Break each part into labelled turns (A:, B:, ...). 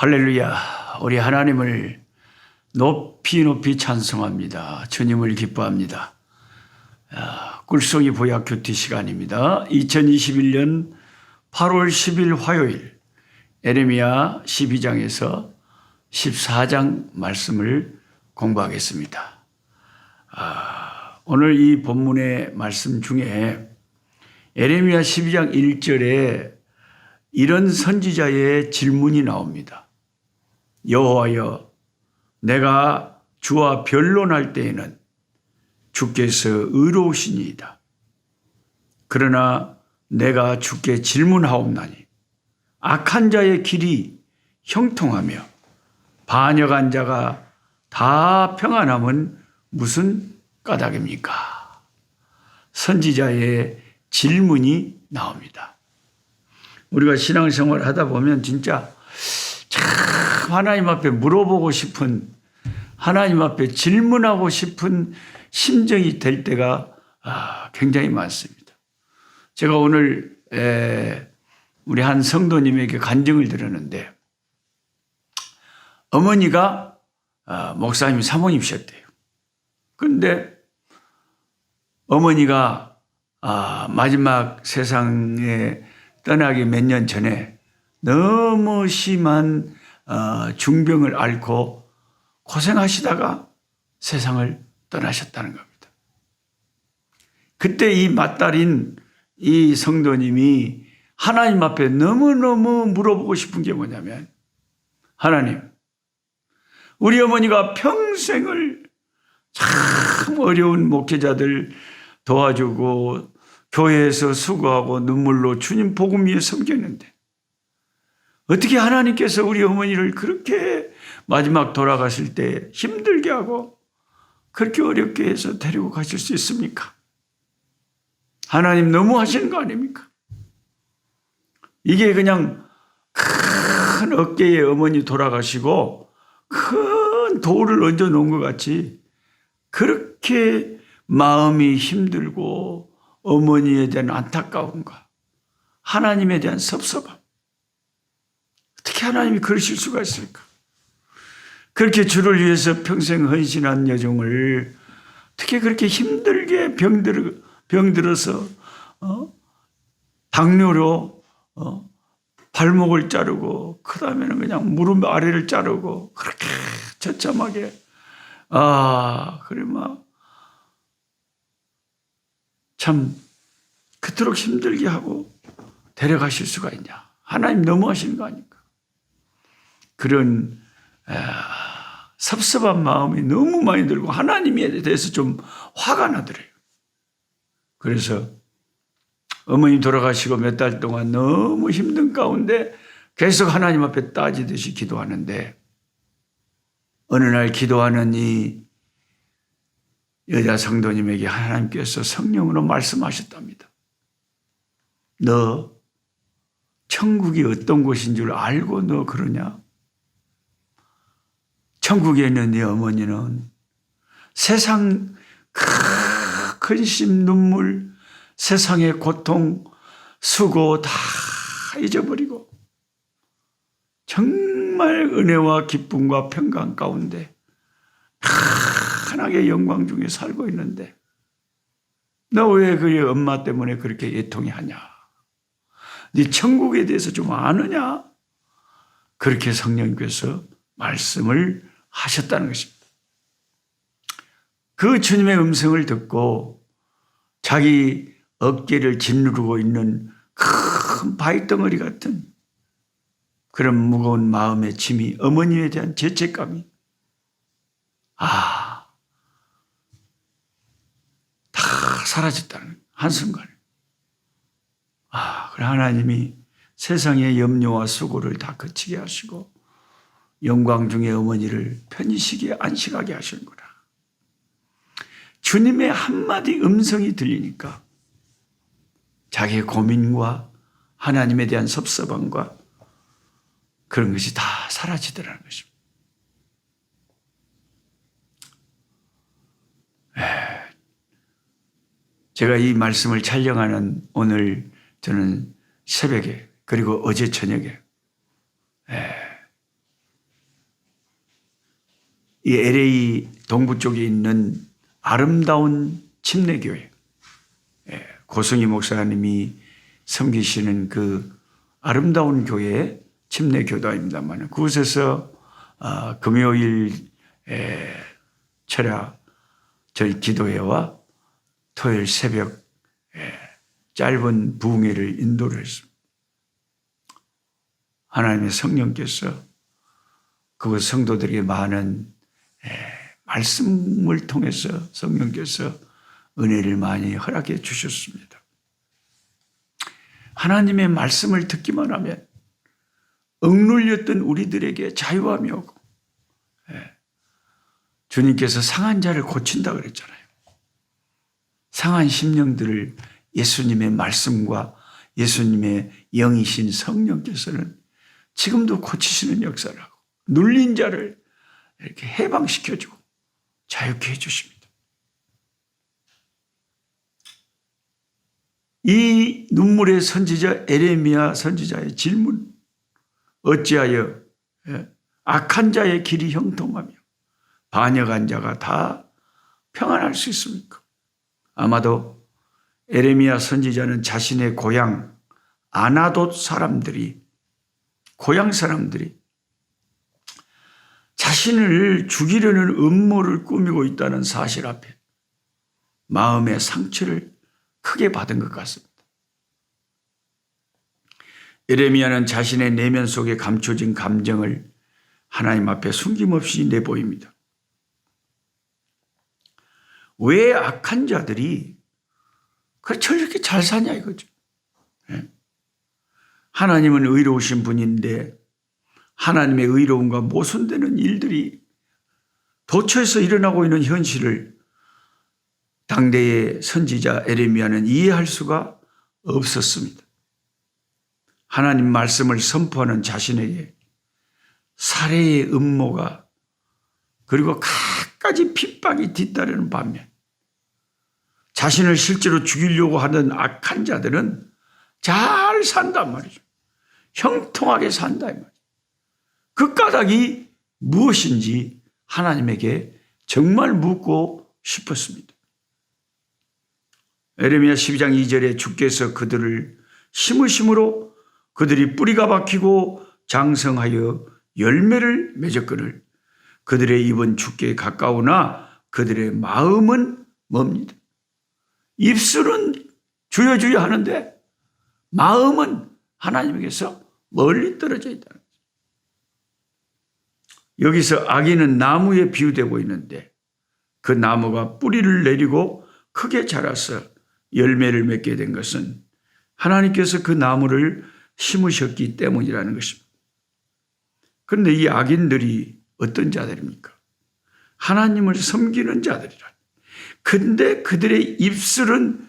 A: 할렐루야. 우리 하나님을 높이 높이 찬송합니다. 주님을 기뻐합니다. 꿀송이 보약 큐티 시간입니다. 2021년 8월 10일 화요일 에레미야 12장에서 14장 말씀을 공부하겠습니다. 오늘 이 본문의 말씀 중에 에레미야 12장 1절에 이런 선지자의 질문이 나옵니다. 여호와여, 내가 주와 변론할 때에는 주께서 의로우시니이다. 그러나 내가 주께 질문하옵나니 악한 자의 길이 형통하며 반역한 자가 다 평안함은 무슨 까닭입니까? 선지자의 질문이 나옵니다. 우리가 신앙생활 하다 보면 진짜 참 하나님 앞에 물어보고 싶은, 하나님 앞에 질문하고 싶은 심정이 될 때가 굉장히 많습니다. 제가 오늘 우리 한 성도님에게 간증을 들었는데, 어머니가 목사님 사모님이셨대요. 그런데 어머니가 마지막 세상에 떠나기 몇 년 전에 너무 심한 중병을 앓고 고생하시다가 세상을 떠나셨다는 겁니다. 그때 이 맏딸인 이 성도님이 하나님 앞에 너무너무 물어보고 싶은 게 뭐냐면, 하나님, 우리 어머니가 평생을 참 어려운 목회자들 도와주고 교회에서 수고하고 눈물로 주님 복음 위에 섬겼는데 어떻게 하나님께서 우리 어머니를 그렇게 마지막 돌아가실 때 힘들게 하고 그렇게 어렵게 해서 데리고 가실 수 있습니까? 하나님 너무 하시는 거 아닙니까? 이게 그냥 큰 어깨에 어머니 돌아가시고 큰 돌을 얹어 놓은 것 같이 그렇게 마음이 힘들고 어머니에 대한 안타까움과 하나님에 대한 섭섭함. 어떻게 하나님이 그러실 수가 있을까? 그렇게 주를 위해서 평생 헌신한 여종을 어떻게 그렇게 힘들게 병들어서 당뇨로 발목을 자르고 그 다음에는 그냥 무릎 아래를 자르고 그렇게 처참하게 그래 참 그토록 힘들게 하고 데려가실 수가 있냐? 하나님 너무하시는 거 아닙니까? 그런 섭섭한 마음이 너무 많이 들고 하나님에 대해서 좀 화가 나더래요. 그래서 어머니 돌아가시고 몇 달 동안 너무 힘든 가운데 계속 하나님 앞에 따지듯이 기도하는데 어느 날 기도하는 이 여자 성도님에게 하나님께서 성령으로 말씀하셨답니다. 너 천국이 어떤 곳인 줄 알고 너 그러냐? 천국에 있는 네 어머니는 세상 근심, 눈물, 세상의 고통, 수고 다 잊어버리고 정말 은혜와 기쁨과 평강 가운데 편하게 영광 중에 살고 있는데 너 왜 그 엄마 때문에 그렇게 애통이 하냐? 네 천국에 대해서 좀 아느냐? 그렇게 성령께서 말씀을 하셨다는 것입니다. 그 주님의 음성을 듣고 자기 어깨를 짓누르고 있는 큰 바위덩어리 같은 그런 무거운 마음의 짐이, 어머니에 대한 죄책감이 다 사라졌다는 한순간에. 그래 하나님이 세상의 염려와 수고를 다 그치게 하시고 영광 중에 어머니를 편히 안식하게 하시는구나. 주님의 한마디 음성이 들리니까 자기의 고민과 하나님에 대한 섭섭함과 그런 것이 다 사라지더라는 것입니다. 제가 이 말씀을 촬영하는 오늘 저는 새벽에 그리고 어제 저녁에 이 LA 동부 쪽에 있는 아름다운 침례교회, 고승희 목사님이 섬기시는 그 아름다운 교회 침례교단입니다만, 그곳에서 금요일 철야 저희 기도회와 토요일 새벽 짧은 부흥회를 인도를 했습니다. 하나님의 성령께서 그곳 성도들에게 많은 말씀을 통해서 성령께서 은혜를 많이 허락해 주셨습니다. 하나님의 말씀을 듣기만 하면 억눌렸던 우리들에게 자유함이 오고, 주님께서 상한 자를 고친다 그랬잖아요. 상한 심령들을 예수님의 말씀과 예수님의 영이신 성령께서는 지금도 고치시는 역사를 하고, 눌린 자를 이렇게 해방시켜주고 자유케 해주십니다. 이 눈물의 선지자 에레미야 선지자의 질문, 어찌하여 악한 자의 길이 형통하며 반역한 자가 다 평안할 수 있습니까? 아마도 에레미야 선지자는 자신의 고향 아나돗 사람들이, 고향 사람들이 자신을 죽이려는 음모를 꾸미고 있다는 사실 앞에 마음의 상처를 크게 받은 것 같습니다. 에레미야는 자신의 내면 속에 감춰진 감정을 하나님 앞에 숨김없이 내보입니다. 왜 악한 자들이 저렇게 잘 사냐 이거죠. 하나님은 의로우신 분인데 하나님의 의로움과 모순되는 일들이 도처에서 일어나고 있는 현실을 당대의 선지자 에레미야는 이해할 수가 없었습니다. 하나님 말씀을 선포하는 자신에게 살해의 음모가, 그리고 갖가지 핍박이 뒤따르는 반면 자신을 실제로 죽이려고 하는 악한 자들은 잘 산단 말이죠. 형통하게 산다 이 말이죠. 그 까닭이 무엇인지 하나님에게 정말 묻고 싶었습니다. 에레미야 12장 2절에 주께서 그들을 심으심으로 그들이 뿌리가 박히고 장성하여 열매를 맺었거늘 그들의 입은 주께 가까우나 그들의 마음은 멉니다. 입술은 주여 주여 하는데 마음은 하나님에게서 멀리 떨어져 있다는 거죠. 여기서 악인은 나무에 비유되고 있는데 그 나무가 뿌리를 내리고 크게 자라서 열매를 맺게 된 것은 하나님께서 그 나무를 심으셨기 때문이라는 것입니다. 그런데 이 악인들이 어떤 자들입니까? 하나님을 섬기는 자들이라. 근데 그들의 입술은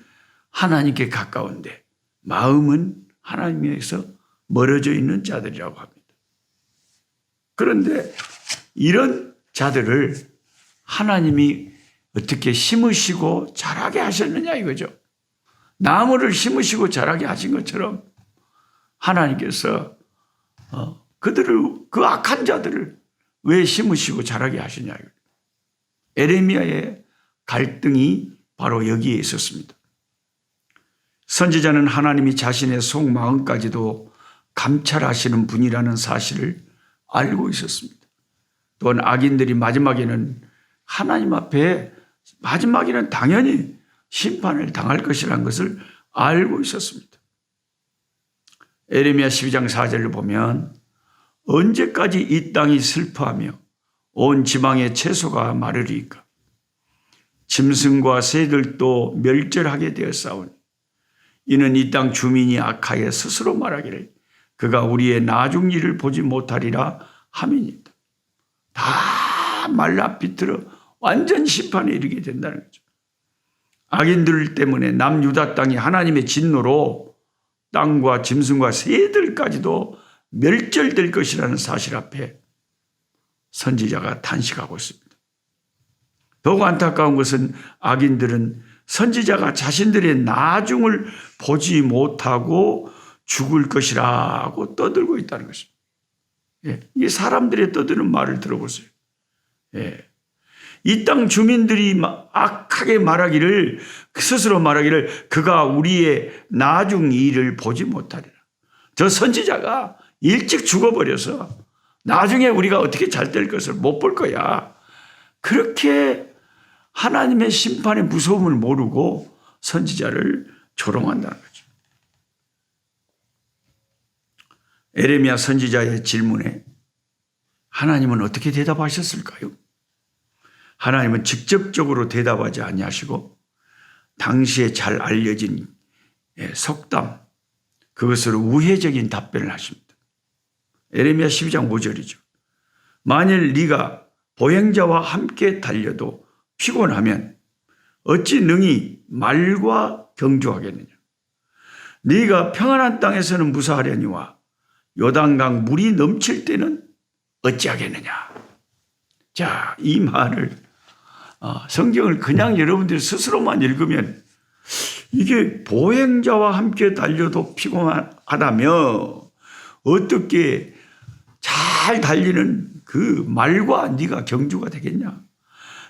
A: 하나님께 가까운데 마음은 하나님에서 멀어져 있는 자들이라고 합니다. 그런데 이런 자들을 하나님이 어떻게 심으시고 자라게 하셨느냐 이거죠. 나무를 심으시고 자라게 하신 것처럼 하나님께서 그 악한 자들을 왜 심으시고 자라게 하시냐. 에레미야의 갈등이 바로 여기에 있었습니다. 선지자는 하나님이 자신의 속마음까지도 감찰하시는 분이라는 사실을 알고 있었습니다. 또한 악인들이 마지막에는 하나님 앞에 마지막에는 당연히 심판을 당할 것이라는 것을 알고 있었습니다. 에레미야 12장 4절을 보면 언제까지 이 땅이 슬퍼하며 온 지방의 채소가 마르리까? 짐승과 새들도 멸절하게 되었사오니 이는 이 땅 주민이 악하여 스스로 말하기를 그가 우리의 나중 일을 보지 못하리라 함이니이다. 다 말라 비틀어 완전 심판에 이르게 된다는 거죠. 악인들 때문에 남유다 땅이 하나님의 진노로 땅과 짐승과 새들까지도 멸절될 것이라는 사실 앞에 선지자가 탄식하고 있습니다. 더욱 안타까운 것은 악인들은 선지자가 자신들의 나중을 보지 못하고 죽을 것이라고 떠들고 있다는 것입니다. 이 사람들의 떠드는 말을 들어보세요. 이 땅 주민들이 악하게 말하기를, 스스로 말하기를 그가 우리의 나중 일을 보지 못하리라. 저 선지자가 일찍 죽어버려서 나중에 우리가 어떻게 잘 될 것을 못 볼 거야. 그렇게 하나님의 심판의 무서움을 모르고 선지자를 조롱한다는 거죠. 에레미야 선지자의 질문에 하나님은 어떻게 대답하셨을까요? 하나님은 직접적으로 대답하지 아니하시고 당시에 잘 알려진 속담, 그것으로 우회적인 답변을 하십니다. 에레미야 12장 5절이죠. 만일 네가 보행자와 함께 달려도 피곤하면 어찌 능히 말과 경주하겠느냐. 네가 평안한 땅에서는 무사하려니와 요단강 물이 넘칠 때는 어찌하겠느냐. 자, 이 말을 성경을 그냥 여러분들이 스스로만 읽으면 이게 보행자와 함께 달려도 피곤하다며 어떻게 잘 달리는 그 말과 네가 경주가 되겠냐.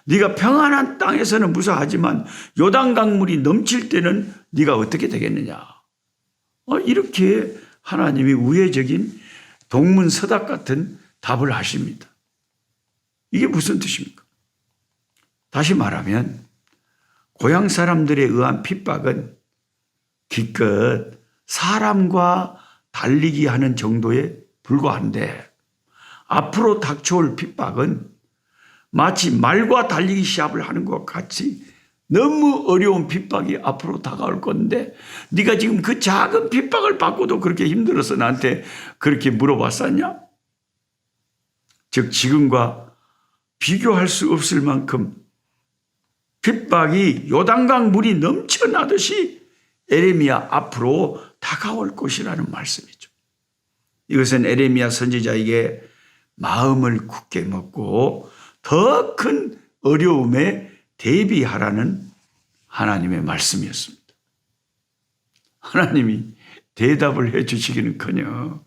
A: 네가 평안한 땅에서는 무사하지만 요단 물이 넘칠 때는 네가 어떻게 되겠느냐. 이렇게 하나님이 우회적인 동문서답 같은 답을 하십니다. 이게 무슨 뜻입니까? 다시 말하면 고향 사람들에 의한 핍박은 기껏 사람과 달리기 하는 정도에 불과한데 앞으로 닥쳐올 핍박은 마치 말과 달리기 시합을 하는 것 같이 너무 어려운 핍박이 앞으로 다가올 건데 네가 지금 그 작은 핍박을 받고도 그렇게 힘들어서 나한테 그렇게 물어봤었냐? 즉 지금과 비교할 수 없을 만큼 핍박이 요단강 물이 넘쳐나듯이 에레미야 앞으로 다가올 것이라는 말씀이죠. 이것은 에레미야 선지자에게 마음을 굳게 먹고 더 큰 어려움에 대비하라는 하나님의 말씀이었습니다. 하나님이 대답을 해 주시기는커녕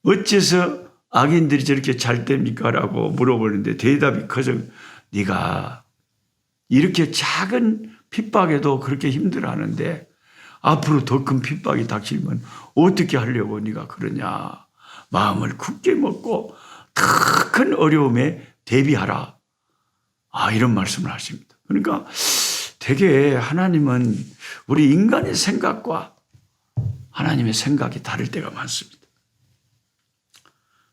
A: 어째서 악인들이 저렇게 잘 됩니까? 라고 물어보는데 대답이 커져. 네가 이렇게 작은 핍박에도 그렇게 힘들어하는데 앞으로 더 큰 핍박이 닥치면 어떻게 하려고 네가 그러냐. 마음을 굳게 먹고 더 큰 어려움에 대비하라. 이런 말씀을 하십니다. 그러니까 되게 하나님은 우리 인간의 생각과 하나님의 생각이 다를 때가 많습니다.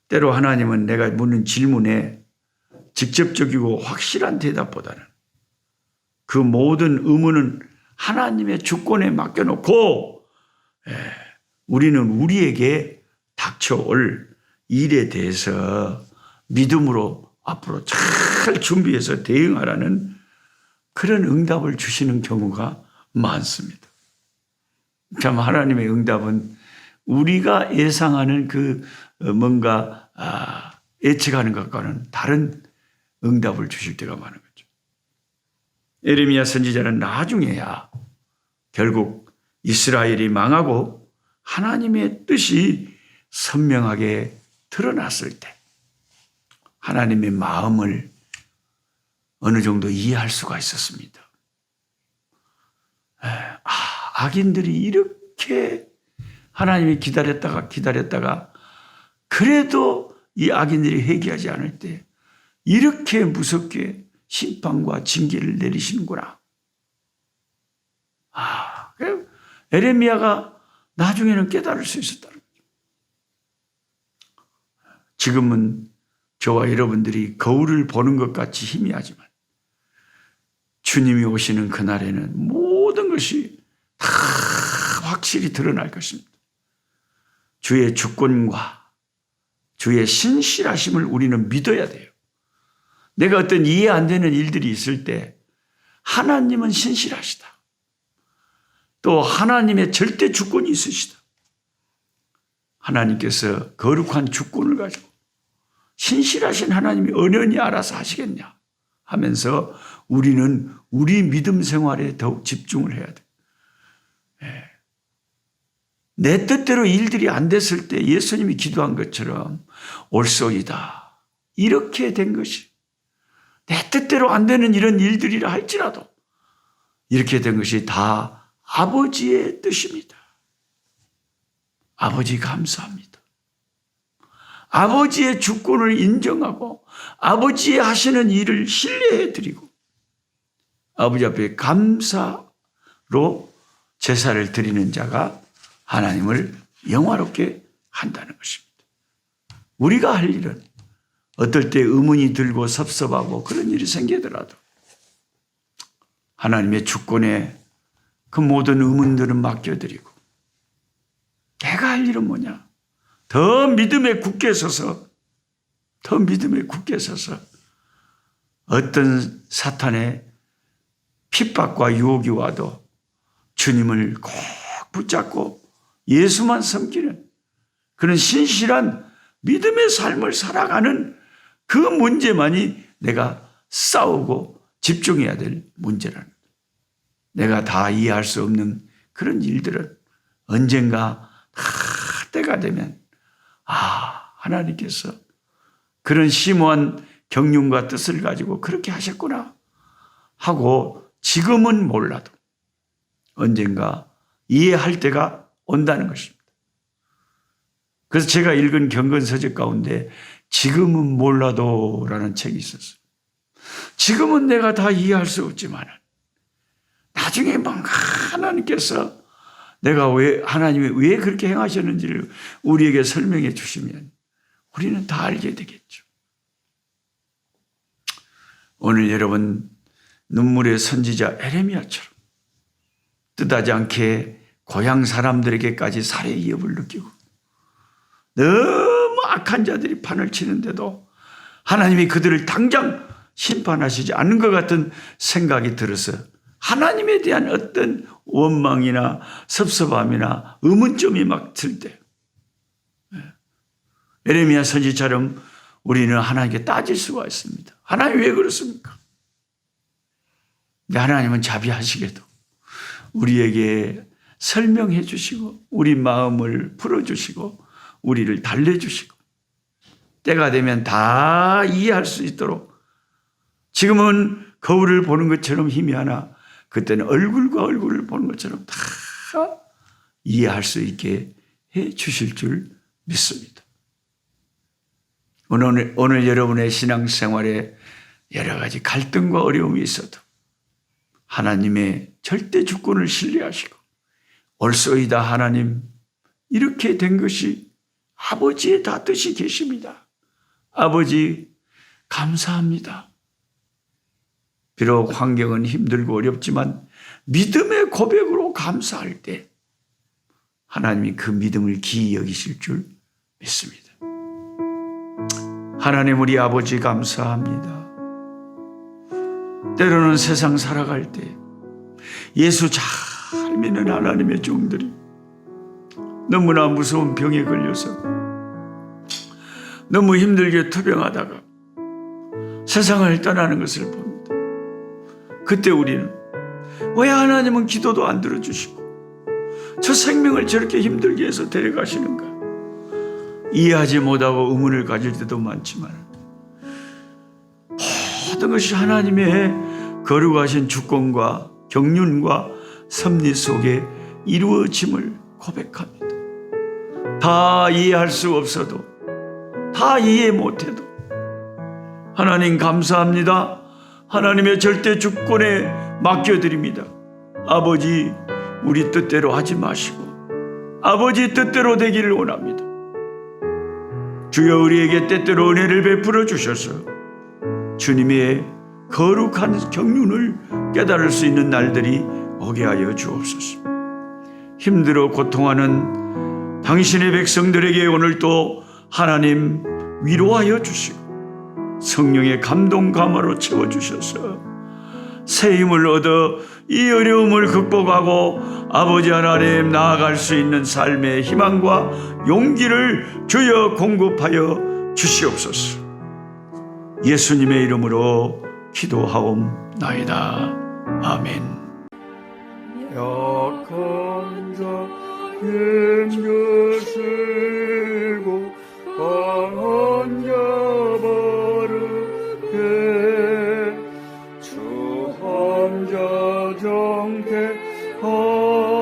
A: 때로 하나님은 내가 묻는 질문에 직접적이고 확실한 대답보다는 그 모든 의문은 하나님의 주권에 맡겨놓고 우리는 우리에게 닥쳐올 일에 대해서 믿음으로 앞으로 잘 준비해서 대응하라는 그런 응답을 주시는 경우가 많습니다. 참 하나님의 응답은 우리가 예상하는 그 뭔가 예측하는 것과는 다른 응답을 주실 때가 많은 거죠. 에레미야 선지자는 나중에야 결국 이스라엘이 망하고 하나님의 뜻이 선명하게 드러났을 때 하나님의 마음을 어느 정도 이해할 수가 있었습니다. 악인들이 이렇게 하나님이 기다렸다가 그래도 이 악인들이 회개하지 않을 때 이렇게 무섭게 심판과 징계를 내리시는구나. 에레미야가 나중에는 깨달을 수 있었다는 거죠. 지금은 저와 여러분들이 거울을 보는 것 같이 희미하지만 주님이 오시는 그날에는 모든 것이 다 확실히 드러날 것입니다. 주의 주권과 주의 신실하심을 우리는 믿어야 돼요. 내가 어떤 이해 안 되는 일들이 있을 때 하나님은 신실하시다. 또 하나님의 절대 주권이 있으시다. 하나님께서 거룩한 주권을 가지고 신실하신 하나님이 언연히 알아서 하시겠냐 하면서 우리는 우리 믿음 생활에 더욱 집중을 해야 돼. 내 뜻대로 일들이 안 됐을 때 예수님이 기도한 것처럼 올소이다. 이렇게 된 것이 내 뜻대로 안 되는 이런 일들이라 할지라도 이렇게 된 것이 다 아버지의 뜻입니다. 아버지 감사합니다. 아버지의 주권을 인정하고 아버지의 하시는 일을 신뢰해드리고 아버지 앞에 감사로 제사를 드리는 자가 하나님을 영화롭게 한다는 것입니다. 우리가 할 일은 어떨 때 의문이 들고 섭섭하고 그런 일이 생기더라도 하나님의 주권에 그 모든 의문들은 맡겨드리고 내가 할 일은 뭐냐? 더 믿음에 굳게 서서 어떤 사탄의 핍박과 유혹이 와도 주님을 꼭 붙잡고 예수만 섬기는 그런 신실한 믿음의 삶을 살아가는 그 문제만이 내가 싸우고 집중해야 될 문제라는 거예요. 내가 다 이해할 수 없는 그런 일들은 언젠가 다 때가 되면 하나님께서 그런 심오한 경륜과 뜻을 가지고 그렇게 하셨구나 하고 지금은 몰라도 언젠가 이해할 때가 온다는 것입니다. 그래서 제가 읽은 경건서적 가운데 지금은 몰라도 라는 책이 있었어요. 지금은 내가 다 이해할 수 없지만 나중에 뭔가 하나님께서 하나님이 왜 그렇게 행하셨는지를 우리에게 설명해 주시면 우리는 다 알게 되겠죠. 오늘 여러분 눈물의 선지자 에레미야처럼 뜻하지 않게 고향 사람들에게까지 살해 위협을 느끼고 너무 악한 자들이 판을 치는데도 하나님이 그들을 당장 심판하시지 않는 것 같은 생각이 들어서 하나님에 대한 어떤 원망이나 섭섭함이나 의문점이 막 들 때 에레미야 선지처럼 우리는 하나님께 따질 수가 있습니다. 하나님 왜 그렇습니까? 근데 하나님은 자비하시게도 우리에게 설명해 주시고 우리 마음을 풀어주시고 우리를 달래주시고 때가 되면 다 이해할 수 있도록 지금은 거울을 보는 것처럼 희미하나 그때는 얼굴과 얼굴을 보는 것처럼 다 이해할 수 있게 해 주실 줄 믿습니다. 오늘 여러분의 신앙생활에 여러 가지 갈등과 어려움이 있어도 하나님의 절대 주권을 신뢰하시고 옳소이다 하나님 이렇게 된 것이 아버지의 다 뜻이 계십니다. 아버지 감사합니다. 비록 환경은 힘들고 어렵지만 믿음의 고백으로 감사할 때 하나님이 그 믿음을 기이 여기실 줄 믿습니다. 하나님 우리 아버지 감사합니다. 때로는 세상 살아갈 때 예수 잘 믿는 하나님의 종들이 너무나 무서운 병에 걸려서 너무 힘들게 투병하다가 세상을 떠나는 것을 봅니다. 그때 우리는 왜 하나님은 기도도 안 들어주시고 저 생명을 저렇게 힘들게 해서 데려가시는가 이해하지 못하고 의문을 가질 때도 많지만 모든 것이 하나님의 거룩하신 주권과 경륜과 섭리 속에 이루어짐을 고백합니다. 다 이해할 수 없어도 다 이해 못해도 하나님 감사합니다. 하나님의 절대 주권에 맡겨드립니다. 아버지 우리 뜻대로 하지 마시고 아버지 뜻대로 되기를 원합니다. 주여 우리에게 때때로 은혜를 베풀어 주셔서 주님의 거룩한 경륜을 깨달을 수 있는 날들이 오게 하여 주옵소서. 힘들어 고통하는 당신의 백성들에게 오늘도 하나님 위로하여 주시고 성령의 감동 감화로 채워주셔서 새 힘을 얻어 이 어려움을 극복하고 아버지 하나님 나아갈 수 있는 삶의 희망과 용기를 주여 공급하여 주시옵소서. 예수님의 이름으로 기도하옵나이다. 아멘. 약한 자 힘쓰고 강한 자 바르게 주옵소서.